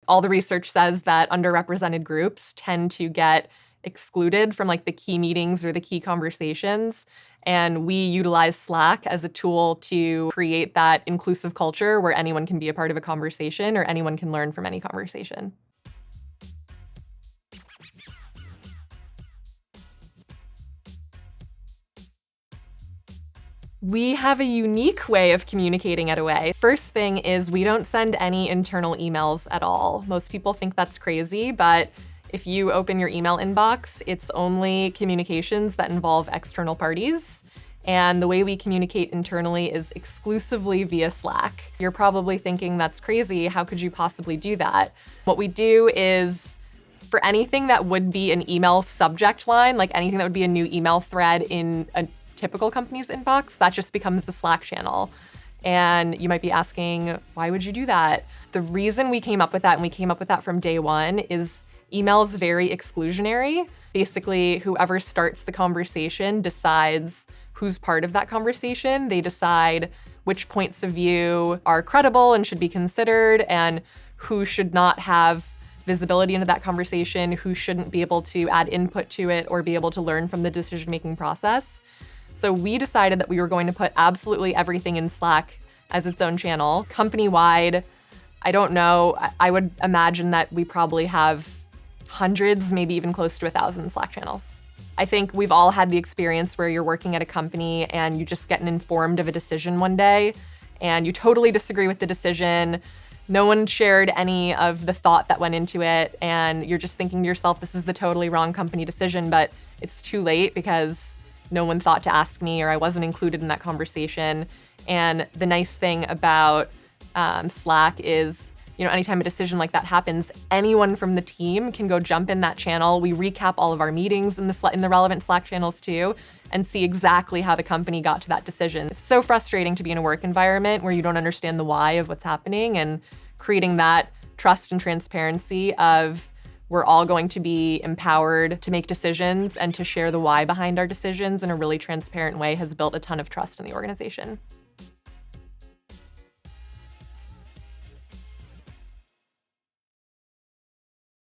All the research says that underrepresented groups tend to get excluded from like the key meetings or the key conversations. And we utilize Slack as a tool to create that inclusive culture where anyone can be a part of a conversation or anyone can learn from any conversation. We have a unique way of communicating at Away. First thing is we don't send any internal emails at all. Most people think that's crazy, but if you open your email inbox, it's only communications that involve external parties. And the way we communicate internally is exclusively via Slack. You're probably thinking that's crazy. How could you possibly do that? What we do is for anything that would be an email subject line, like anything that would be a new email thread in a typical company's inbox, that just becomes the Slack channel. And you might be asking, why would you do that? The reason we came up with that, and we came up with that from day one, is email is very exclusionary. Basically, whoever starts the conversation decides who's part of that conversation. They decide which points of view are credible and should be considered, and who should not have visibility into that conversation, who shouldn't be able to add input to it or be able to learn from the decision-making process. So we decided that we were going to put absolutely everything in Slack as its own channel. Company-wide, I don't know, I would imagine that we probably have hundreds, maybe even close to 1,000 Slack channels. I think we've all had the experience where you're working at a company and you just get informed of a decision one day and you totally disagree with the decision. No one shared any of the thought that went into it, and you're just thinking to yourself, this is the totally wrong company decision, but it's too late because no one thought to ask me or I wasn't included in that conversation. And the nice thing about Slack is, anytime a decision like that happens, anyone from the team can go jump in that channel. We recap all of our meetings in the relevant Slack channels too, and see exactly how the company got to that decision. It's so frustrating to be in a work environment where you don't understand the why of what's happening, and creating that trust and transparency of we're all going to be empowered to make decisions and to share the why behind our decisions in a really transparent way has built a ton of trust in the organization.